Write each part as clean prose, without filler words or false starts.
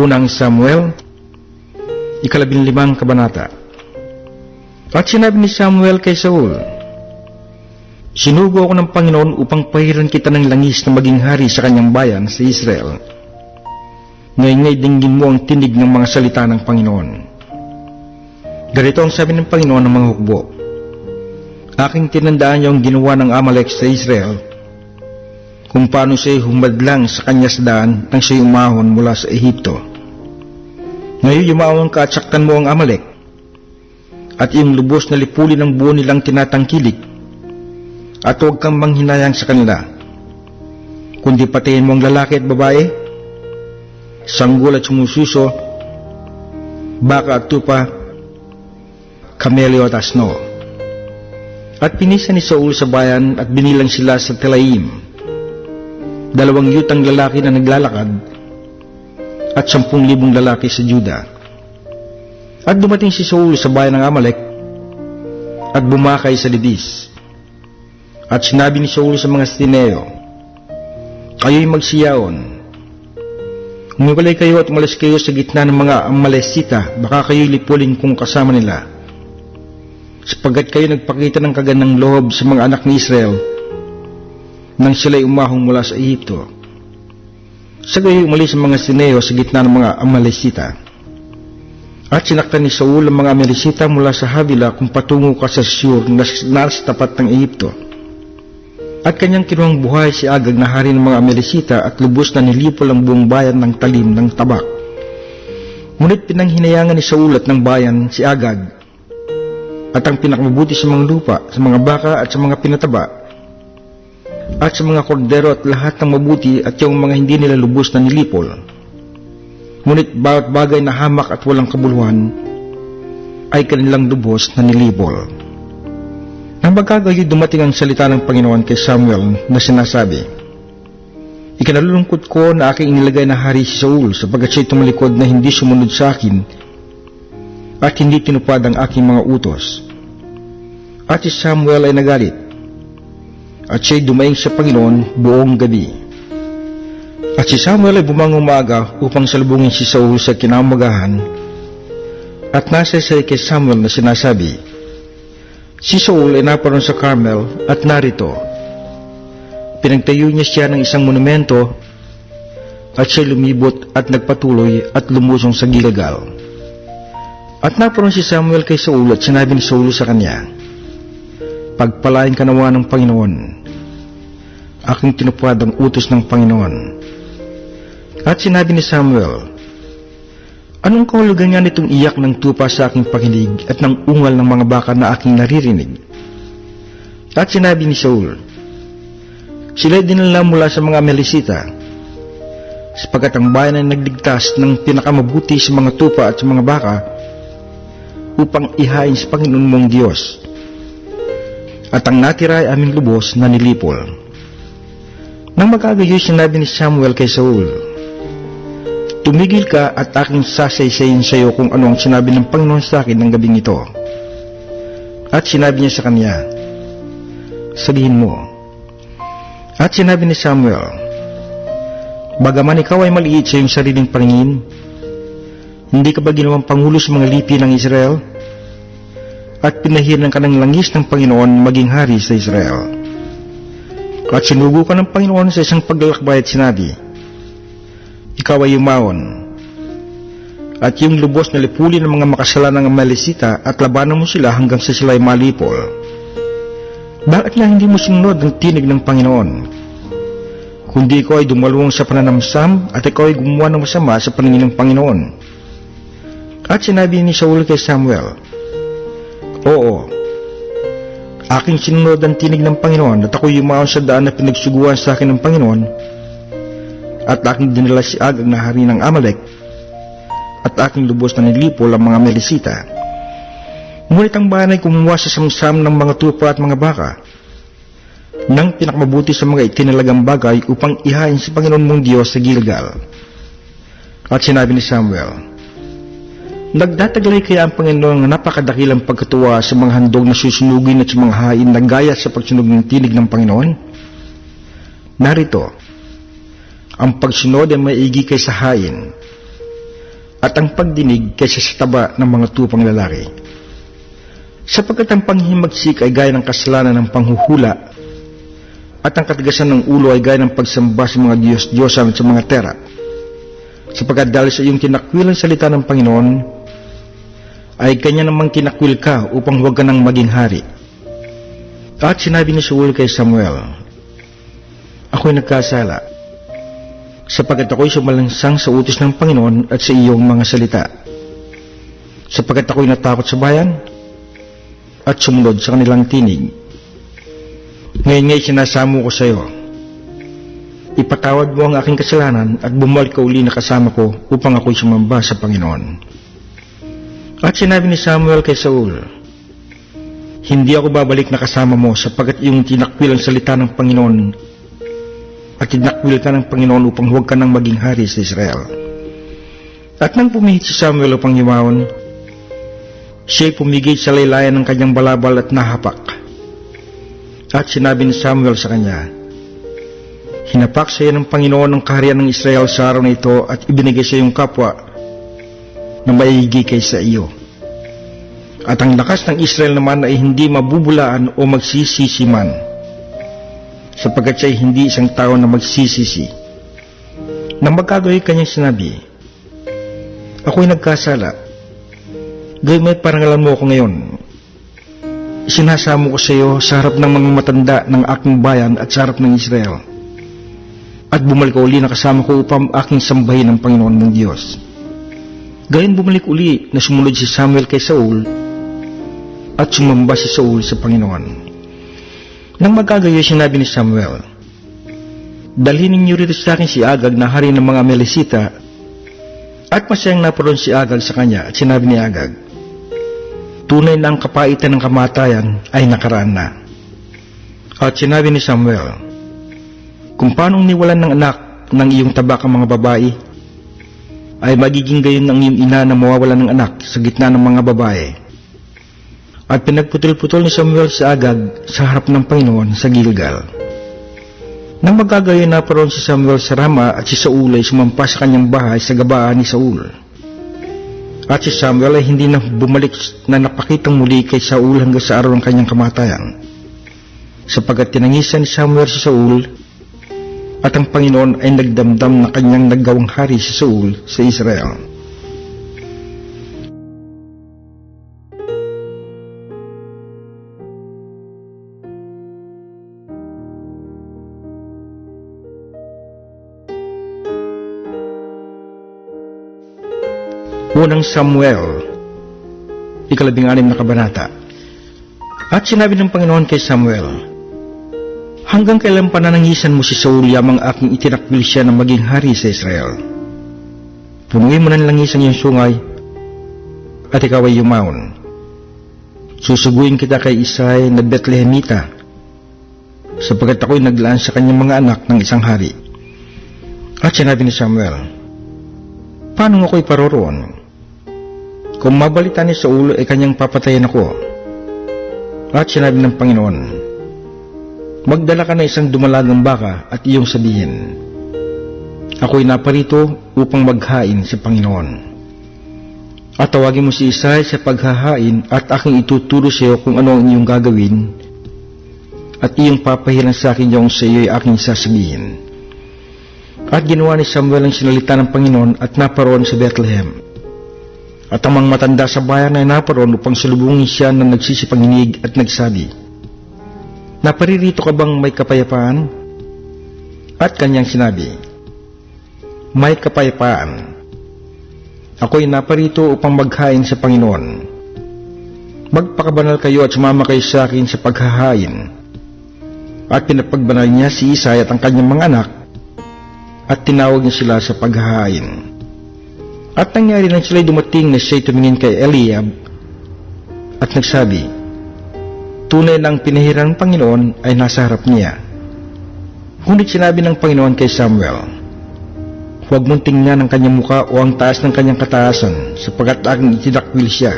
Unang Samuel, 15 kabanata. At sinabi ni Samuel kay Saul, "Sinugo ako ng Panginoon upang pahiran kita ng langis na maging hari sa kanyang bayan sa Israel. Ngayon dinggin mo ang tinig ng mga salita ng Panginoon. Ganito ang sabi ng Panginoon ng mga hukbo. Aking tinandaan niyo ang ginawa ng Amalek sa Israel, kung paano siya humadlang sa kanyas daan nang siya umahon mula sa Ehipto. Ngayon yumawang ka at saktan mo ang Amalek, at iyong lubos na lipulin ang buo nilang tinatangkilik, at huwag kang manghinayang sa kanila, kundi patayin mo ang lalaki at babae, sanggol at sumususo, baka at tupa, kamelyo at asno." At pinisa ni Saul sa bayan at binilang sila sa Telaim, 2 yutang lalaki na naglalakad, at 10,000 lalaki sa Juda. At dumating si Saul sa bayan ng Amalek, at bumakay sa Libis. At sinabi ni Saul sa mga Sineo, "Kayo'y magsiyaon. Umiwalay kayo at umalis kayo sa gitna ng mga Amalesita, baka kayo'y lipulin kung kasama nila. Sapagkat kayo nagpakita ng kagandang loob sa mga anak ni Israel nang sila'y umahong mula sa Ehipto." Sa gayoy umalis ang mga Sineo sa gitna ng mga Amalesita. At sinaktan ni Saul ang mga Amalesita mula sa Havila kung patungo ka sa Shur na sa tapat ng Ehipto. At kanyang kinuhang buhay si Agag na hari ng mga Amalesita at lubos na nilipol ang buong bayan ng talim ng tabak. Ngunit pinanghinayangan ni Saul at ng bayan si Agag at ang pinakamabuti sa mga lupa, sa mga baka at sa mga pinataba, at sa mga kordero at lahat ng mabuti at yung mga hindi nila lubos na nilipol. Ngunit bawat bagay na hamak at walang kabuluhan ay kanilang lubos na nilipol. Nang magkagayoy dumating ang salita ng Panginoon kay Samuel na sinasabi, "Ikinalulungkot ko na aking inilagay na hari si Saul sapagkat siya'y tumalikod na hindi sumunod sa akin at hindi tinupad ang aking mga utos." At si Samuel ay nagalit, at siya'y dumaing sa Panginoon buong gabi. At si Samuel ay bumangon umaga upang salubungin si Saul sa kinaumagahan, at nasa siya kay Samuel na sinasabi, "Si Saul ay naparoon sa Carmel at narito. Pinagtayo niya siya ng isang monumento at siya lumibot at nagpatuloy at lumusong sa Gilgal." At naparoon si Samuel kay Saul at sinabi ni Saul sa kanya, "Pagpalain ka nawa ng Panginoon. Aking tinupad ang utos ng Panginoon." At sinabi ni Samuel, "Anong kahulugan nga nitong iyak ng tupa sa aking pakinig at ng ungal ng mga baka na aking naririnig?" At sinabi ni Saul, "Sila'y dinala mula sa mga Amalesita, sapagkat ang bayan ay nagligtas ng pinakamabuti sa mga tupa at sa mga baka upang ihain sa Panginoon mong Diyos. At ang natira ay aming lubos na nilipol." Nang magkagayoy sinabi ni Samuel kay Saul, "Tumigil ka at aking sasaysayin sa iyo kung ano ang sinabi ng Panginoon sa akin ng gabing ito." At sinabi niya sa kanya, "Sabihin mo." At sinabi ni Samuel, "Bagaman ikaw ay maliit sa iyong sariling paningin, hindi ka ba ginawang pangulo sa mga lipi ng Israel? At pinahiran ka ng langis ng Panginoon maging hari sa Israel. At sinugo ka ng Panginoon sa isang paglalakbay at sinabi, ikaw ay umahon, at yung lubos na lipulin ng mga makasalanang Amalesita at labanan mo sila hanggang sa sila ay malipol. Bakit nga hindi mo sinunod ang tinig ng Panginoon? Kundi ikaw ay dumalawang sa pananamsam at ikaw ay gumawa ng masama sa paningin ng Panginoon." At sinabi ni Saul kay Samuel, "Oo, aking sinunod ang tinig ng Panginoon at ako'y umahon sa daan na pinagsuguan sa akin ng Panginoon, at aking dinala si Agag na hari ng Amalek, at aking lubos na nilipol ang mga Amalesita. Ngunit ang bayan ay kumuha sa samsam ng mga tupa at mga baka, ng pinakamabuti sa mga itinalagang bagay upang ihain sa Panginoon mong Diyos sa Gilgal." At sinabi ni Samuel, "Nagdataglay kaya ang Panginoon ng napakadakilang pagkatuwa sa mga handog na susunugin at sa mga hain na gaya sa pagsunog ng tinig ng Panginoon? Narito, ang pagsunod ay maigi kaysa hain, at ang pagdinig kaysa sa taba ng mga tupang lalaki. Sapagkat ang panghimagsik ay gaya ng kasalanan ng panghuhula, at ang katigasan ng ulo ay gaya ng pagsamba sa mga Diyos-Diyosan at sa mga tera. Sapagkat dahil sa iyong tinakwil ang salita ng Panginoon, ay kanya namang tinakwil ka upang huwag ka nang maging hari. At sinabi ni Saul kay Samuel, ako'y nagkasala, sapagkat ako'y sumalangsang sa utos ng Panginoon at sa iyong mga salita. Sapagkat ako'y natakot sa bayan, at sumunod sa kanilang tinig. Ngayon nga'y sinasamo ko sa iyo. Ipatawad mo ang aking kasalanan at bumalik ka uli na kasama ko upang ako'y sumamba sa Panginoon. At sinabi ni Samuel kay Saul, hindi ako babalik na kasama mo sapagkat iyong tinakwil ang salita ng Panginoon at tinakwil ka ng Panginoon upang huwag ka nang maging hari sa Israel. At nang pumihit si Samuel upang yumaon, siya'y pumigit sa laylayan ng kanyang balabal at nahapak. At sinabi ni Samuel sa kanya, hinapak sa iyo ng Panginoon ang kaharian ng Israel sa araw na ito at ibinigay sa iyong kapwa na maigi kaysa iyo. At ang lakas ng Israel naman ay hindi mabubulaan o magsisisi man, sapagkat siya ay hindi isang tao na magsisisi. Nang magkagayoy kanyang sinabi, ako'y nagkasala, gayun may parangalan mo ako ngayon. Sinasamo ko sa iyo sa harap ng mga matanda ng aking bayan at sa harap ng Israel. At bumalik uli na kasama ko upang aking sambahin ng Panginoon mong Diyos. Gayon bumalik uli na sumunod si Samuel kay Saul at sumamba si Saul sa Panginoon. Nang magkagayoy sinabi ni Samuel, dalhin ninyo rito sa akin si Agag na hari ng mga Amalekita. At masayang naparoon si Agag sa kanya at sinabi ni Agag, tunay na ang kapaitan ng kamatayan ay nakaraan na. At sinabi ni Samuel, kung paanong niwalan ng anak ng iyong tabak ang mga babae, ay magiging gayon ang iyong ina na mawawalan ng anak sa gitna ng mga babae. At pinagputol-putol ni Samuel si Agag sa harap ng Panginoon sa Gilgal. Nang magkagayon naparoon si Samuel sa Rama at si Saul ay sumampa sa kanyang bahay sa gabaan ni Saul. At si Samuel ay hindi na bumalik na napakitang muli kay Saul hanggang sa araw ng kanyang kamatayan, sapagkat tinangisan ni Samuel si Saul, at ang Panginoon ay nagdamdam na kanyang naggawang hari si Saul sa Israel. Unang Samuel, 16 na kabanata. At sinabi ng Panginoon kay Samuel, hanggang kailan pananangisan mo si Saul yamang aking itinakwil siya na maging hari sa Israel? Punuin mo ng langisan yung sungay, at ikaw ay yumaon. Susuguin kita kay Isay na Bethlehemita, sapagkat ako'y naglaan sa kanyang mga anak ng isang hari. At sinabi ni Samuel, paano ako'y paroroon? Kung mabalita ni Saul ay kanyang papatayin ako. At sinabi ng Panginoon, magdala ka na isang dumalagang baka at iyong sabihin, ako'y naparito upang maghain sa Panginoon. At tawagin mo si Isay sa paghahain at aking ituturo sa iyo kung ano ang iyong gagawin at iyong papahiran sa akin yung sa iyo ay aking sasabihin. At ginawa ni Samuel ang sinalita ng Panginoon at naparoon sa Bethlehem. At ang mga matanda sa bayan ay naparoon upang salubungin siya na nagsisipanginig at nagsabi, naparirito ka bang may kapayapaan? At kanyang sinabi, may kapayapaan. Ako'y naparito upang maghain sa Panginoon. Magpakabanal kayo at sumama kayo sa akin sa paghahain. At pinapagbanal niya si Isay at ang kanyang mga anak, at tinawag niya sila sa paghahain. At nangyari nang sila'y dumating na siya'y tumingin kay Eliab at nagsabi, tunay na ang pinahirang ng Panginoon ay nasa harap niya. Ngunit sinabi ng Panginoon kay Samuel, huwag mong tingnan ang kanyang muka o ang taas ng kanyang kataasan, sapagkat aking itinakwil siya.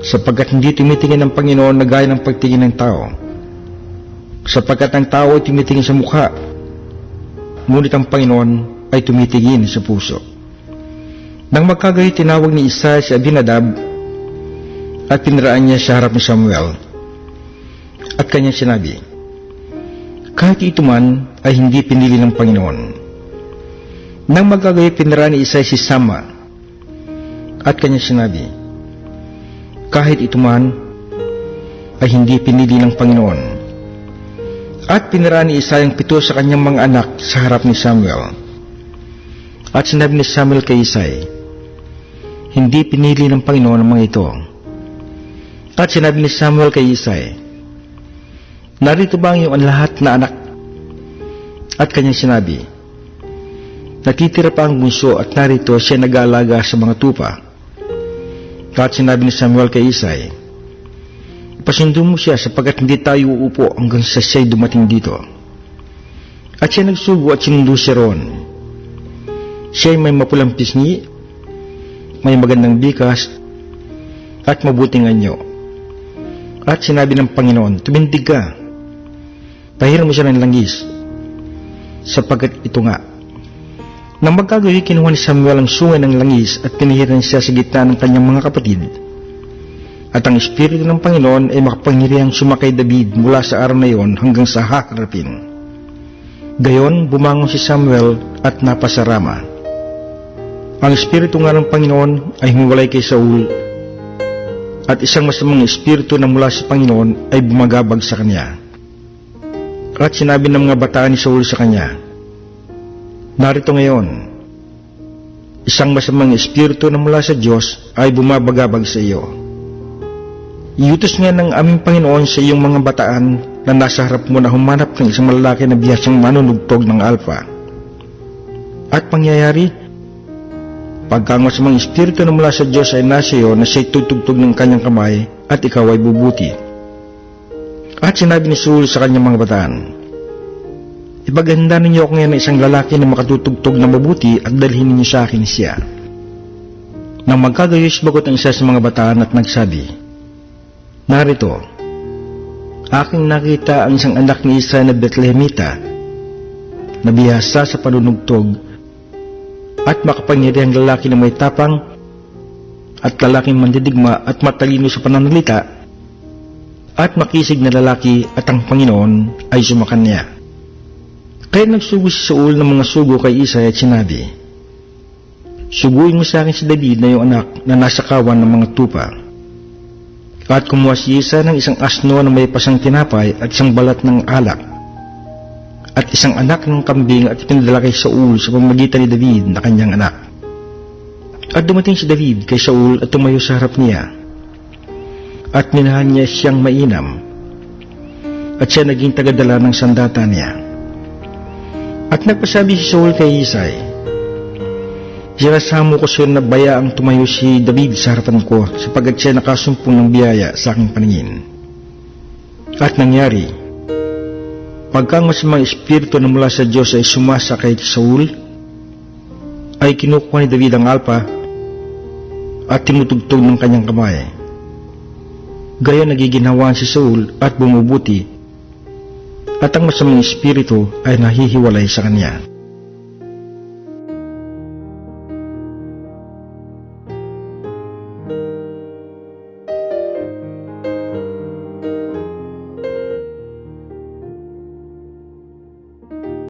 Sapagkat hindi tumitingin ang Panginoon na gaya ng pagtingin ng tao. Sapagkat ang tao ay tumitingin sa mukha, ngunit ang Panginoon ay tumitingin sa puso. Nang magkagayoy, tinawag ni Isaiah si Abinadab at pinaraan niya sa harap ni Samuel. At kanyang sinabi, kahit ito man ay hindi pinili ng Panginoon. Nang magkagayoy, pinaraan ni Isaiah si Sama at kanyang sinabi, kahit ito man ay hindi pinili ng Panginoon. At pinaraan ni Isaiah ang 7 sa kanyang mga anak sa harap ni Samuel. At sinabi ni Samuel kay Isaiah, hindi pinili ng Panginoon ang mga ito. At sinabi ni Samuel kay Isaiah, narito ba ang iyong lahat na anak? At kanyang sinabi, natitira pa ang bunso at narito siya nag-aalaga sa mga tupa. At sinabi ni Samuel kay Isaiah, pasundo mo siya sapagkat hindi tayo uupo hanggang sa siya'y dumating dito. At siya nagsugo at sinundo siya roon. Siya'y may mapulang pisngi, may magandang bikas, at mabuting anyo. At sinabi ng Panginoon, tumindig ka, pahiran mo siya ng langis, sapagkat ito nga. Nang magkagayoy, kinuha ni Samuel ang sungay ng langis at pinahiran siya sa gitna ng kanyang mga kapatid. At ang Espiritu ng Panginoon ay makapangyarihang sumakay David mula sa araw na iyon hanggang sa haharapin. Gayon, bumangon si Samuel at napasa Rama. Ang Espiritu nga ng Panginoon ay humiwalay kay Saul, at isang masamang Espiritu na mula sa Panginoon ay bumagabag sa kanya. At sinabi ng mga bataan ni Saul sa kanya, narito ngayon, isang masamang Espiritu na mula sa Diyos ay bumabagabag sa iyo. Iutos nga ng aming Panginoon sa iyong mga bataan na nasa harap mo na humanap ng isang malalaki na bihasang manunugtog ng alpa. At pangyayari, pagka ang masamang Espiritu na mula sa Diyos ay nasa iyo na siya'y tutugtog ng kanyang kamay at ikaw ay bubuti. At sinabi ni Saul sa kanyang mga bataan, ipaganda ninyo ako ngayon ng isang lalaki na makatutugtog na mabuti at dalhin ninyo sa akin siya. Nang magkagayoy, sumagot ang isa sa mga bataan at nagsabi, narito, aking nakita ang isang anak ni Isaiah na Bethlehemita na bihasa sa panunugtog at makapangyarihang lalaki na may tapang at lalaking mandidigma at matalino sa pananalita at makisig na lalaki at ang Panginoon ay sumakan niya. Kaya nagsugo si Saul ng mga sugo kay Isaiah at sinabi, suguin mo sa akin si David na iyong anak na nasa kawan ng mga tupa. At kumuha si Isaiah ng isang asno na may pasang tinapay at isang balat ng alak at isang anak ng kambing at ipinadala kay Saul sa pamamagitan ni David na kanyang anak. At dumating si David kay Saul at tumayo sa harap niya at minahan niya siyang mainam at siya naging tagadala ng sandata niya. At nagpasabi si Saul kay Isaiah, sinasamo ko siya na bayaang tumayo si David sa harapan ko sapagkat siya nakasumpong ng biyaya sa aking paningin. At nangyari, pagka ang masamang Espiritu na mula sa Diyos ay sumasa kay Saul, ay kinukuha ni David ang alpa at tinutugtog ng kanyang kamay. Gaya nagiginhawaan si Saul at bumubuti, at ang masamang Espiritu ay nahihiwalay sa kanya.